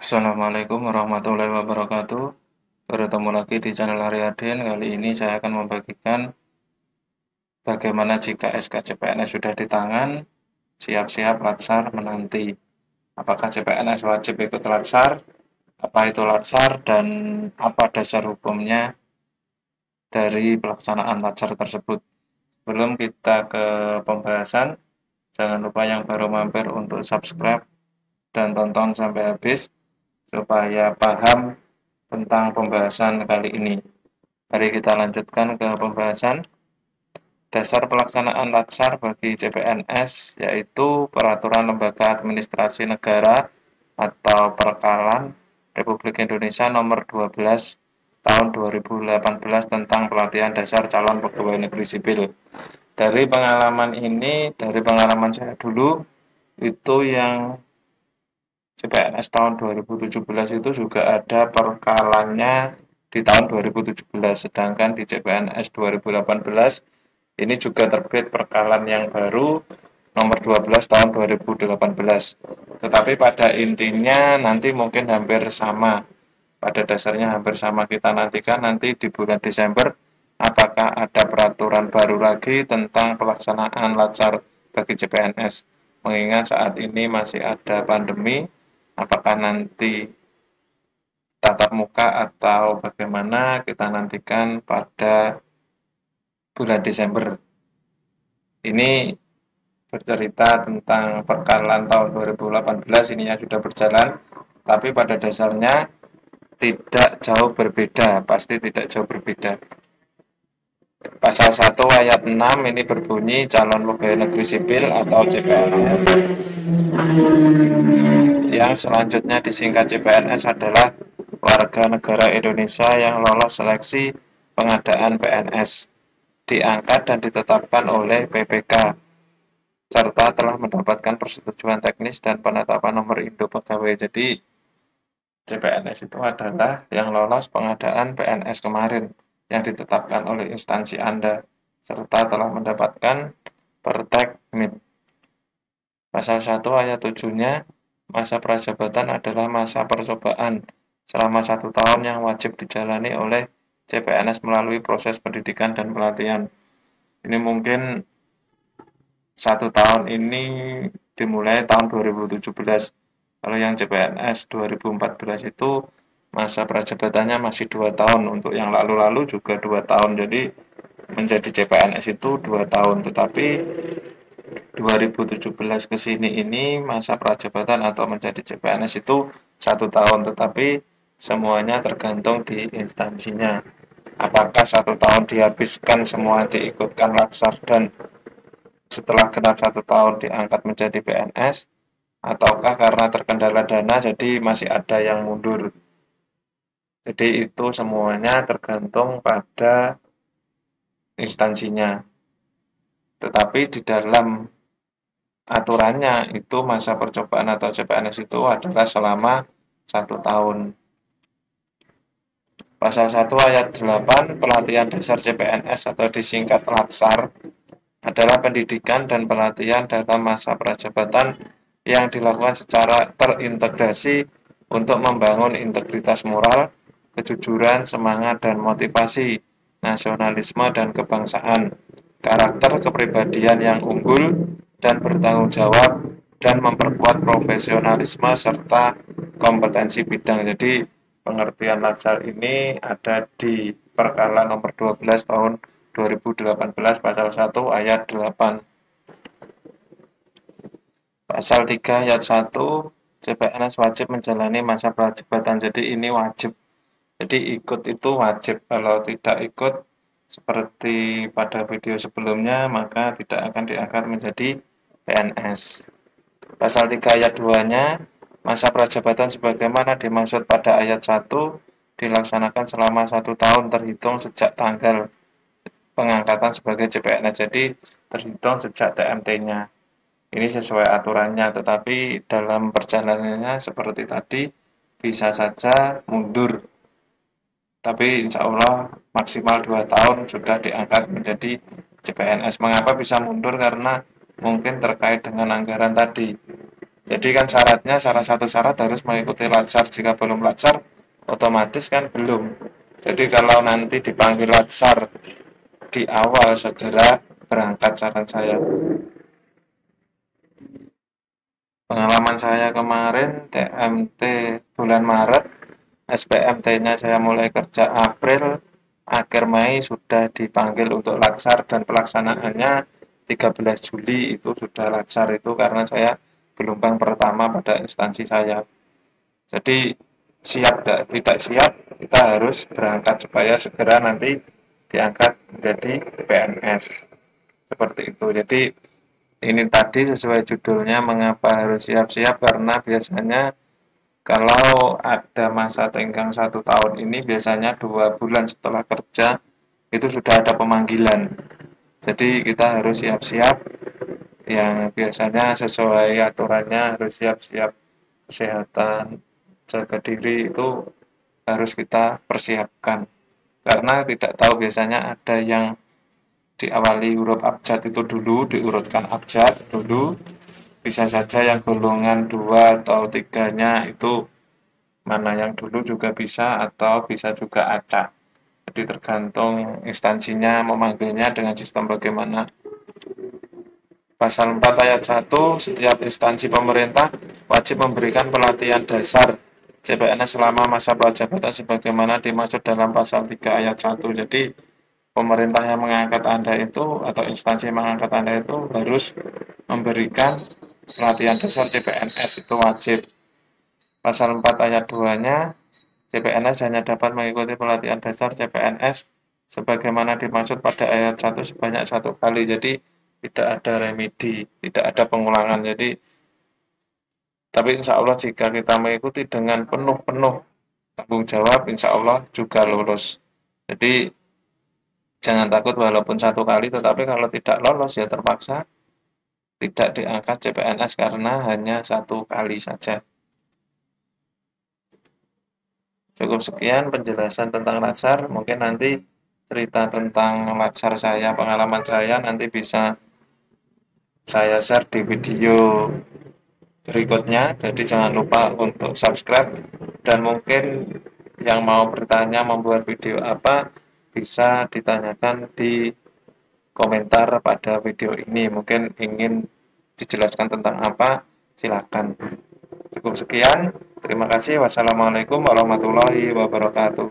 Assalamualaikum warahmatullahi wabarakatuh. Bertemu lagi di channel Aryadin. Kali ini saya akan membagikan bagaimana jika SK CPNS sudah di tangan, siap-siap Latsar menanti. Apakah CPNS wajib ikut Latsar? Apa itu Latsar dan apa dasar hukumnya dari pelaksanaan Latsar tersebut? Sebelum kita ke pembahasan, jangan lupa yang baru mampir untuk subscribe dan tonton sampai habis supaya paham tentang pembahasan kali ini. Mari kita lanjutkan ke pembahasan. Dasar pelaksanaan Latsar bagi CPNS yaitu Peraturan Lembaga Administrasi Negara atau Perkalan Republik Indonesia Nomor 12 Tahun 2018 tentang pelatihan dasar calon pegawai negeri sipil. Dari pengalaman saya dulu, itu yang CPNS tahun 2017 itu juga ada perkalannya di tahun 2017, sedangkan di CPNS 2018 ini juga terbit perkalan yang baru nomor 12 tahun 2018. Tetapi pada intinya nanti mungkin hampir sama. Pada dasarnya hampir sama, kita nantikan nanti di bulan Desember apakah ada peraturan baru lagi tentang pelaksanaan Latsar bagi CPNS. Mengingat saat ini masih ada pandemi, apakah nanti tatap muka atau bagaimana, kita nantikan pada bulan Desember. Ini bercerita tentang perkalan tahun 2018 ini yang sudah berjalan, tapi pada dasarnya tidak jauh berbeda, pasti tidak jauh berbeda. Pasal 1 ayat 6 ini berbunyi calon pegawai negeri sipil atau CPNS yang selanjutnya disingkat CPNS adalah warga negara Indonesia yang lolos seleksi pengadaan PNS, diangkat dan ditetapkan oleh PPK, serta telah mendapatkan persetujuan teknis dan penetapan nomor induk pegawai. Jadi CPNS itu adalah yang lolos pengadaan PNS kemarin yang ditetapkan oleh instansi Anda, serta telah mendapatkan Pertek MIP. Pasal 1 ayat 7-nya, masa prajabatan adalah masa percobaan selama 1 tahun yang wajib dijalani oleh CPNS melalui proses pendidikan dan pelatihan. Ini mungkin 1 tahun ini dimulai tahun 2017. Kalau yang CPNS 2014 itu masa prajabatannya masih 2 tahun. Untuk yang lalu-lalu juga 2 tahun. Jadi menjadi CPNS itu 2 tahun. Tetapi 2017 ke sini ini masa prajabatan atau menjadi CPNS itu 1 tahun. Tetapi semuanya tergantung di instansinya. Apakah 1 tahun dihabiskan semua diikutkan Latsar dan setelah genap 1 tahun diangkat menjadi PNS, ataukah karena terkendala dana jadi masih ada yang mundur. Jadi itu semuanya tergantung pada instansinya. Tetapi di dalam aturannya itu masa percobaan atau CPNS itu adalah selama 1 tahun. Pasal 1 ayat 8 pelatihan dasar CPNS atau disingkat Latsar adalah pendidikan dan pelatihan dalam masa prajabatan yang dilakukan secara terintegrasi untuk membangun integritas moral, kejujuran, semangat dan motivasi, nasionalisme dan kebangsaan, karakter kepribadian yang unggul dan bertanggung jawab, dan memperkuat profesionalisme serta kompetensi bidang. Jadi pengertian Latsar ini ada di Perkara nomor 12 tahun 2018 pasal 1 ayat 8. Pasal 3 ayat 1, CPNS wajib menjalani masa prajabatan. Jadi ini wajib. Jadi ikut itu wajib. Kalau tidak ikut seperti pada video sebelumnya maka tidak akan diangkat menjadi PNS. Pasal 3 ayat 2-nya, masa prajabatan sebagaimana dimaksud pada ayat 1 dilaksanakan selama 1 tahun terhitung sejak tanggal pengangkatan sebagai CPNS. Jadi terhitung sejak TMT-nya. Ini sesuai aturannya, tetapi dalam perjalanannya seperti tadi bisa saja mundur. Tapi insya Allah maksimal 2 tahun sudah diangkat menjadi CPNS. Mengapa bisa mundur? Karena mungkin terkait dengan anggaran tadi. Jadi kan syaratnya, salah satu syarat harus mengikuti latsar. Jika belum latsar, otomatis kan belum. Jadi kalau nanti dipanggil latsar di awal, segera berangkat saran saya. Pengalaman saya kemarin TMT bulan Maret, SPMT-nya saya mulai kerja April, akhir Mei sudah dipanggil untuk latsar dan pelaksanaannya 13 Juli itu sudah latsar itu karena saya gelombang pertama pada instansi saya. Jadi siap tidak siap kita harus berangkat supaya segera nanti diangkat menjadi PNS. Seperti itu. Jadi ini tadi sesuai judulnya mengapa harus siap-siap karena biasanya kalau ada masa tenggang 1 tahun ini biasanya 2 bulan setelah kerja itu sudah ada pemanggilan. Jadi kita harus siap-siap yang biasanya sesuai aturannya harus siap-siap kesehatan, jaga diri itu harus kita persiapkan. Karena tidak tahu biasanya ada yang diawali huruf abjad itu dulu, diurutkan abjad dulu, bisa saja yang golongan 2 atau 3-nya itu mana yang dulu juga bisa atau bisa juga acak. Jadi tergantung instansinya memanggilnya dengan sistem bagaimana. Pasal 4 ayat 1, setiap instansi pemerintah wajib memberikan pelatihan dasar CPNS selama masa prajabatan sebagaimana dimaksud dalam pasal 3 ayat 1. Jadi pemerintah yang mengangkat Anda itu atau instansi yang mengangkat Anda itu harus memberikan pelatihan dasar CPNS, itu wajib. Pasal 4 ayat 2-nya, CPNS hanya dapat mengikuti pelatihan dasar CPNS sebagaimana dimaksud pada ayat 1 sebanyak 1 kali. Jadi tidak ada remedi, tidak ada pengulangan. Jadi tapi insya Allah jika kita mengikuti dengan penuh tanggung jawab, insya Allah juga lulus. Jadi jangan takut walaupun 1 kali, tetapi kalau tidak lolos ya terpaksa tidak diangkat CPNS karena hanya 1 kali saja. Cukup sekian penjelasan tentang latsar. Mungkin nanti cerita tentang latsar saya, pengalaman saya nanti bisa saya share di video berikutnya. Jadi jangan lupa untuk subscribe dan mungkin yang mau bertanya membuat video apa bisa ditanyakan di komentar pada video ini. Mungkin ingin dijelaskan tentang apa, silakan. Cukup sekian. Terima kasih. Wassalamualaikum warahmatullahi wabarakatuh.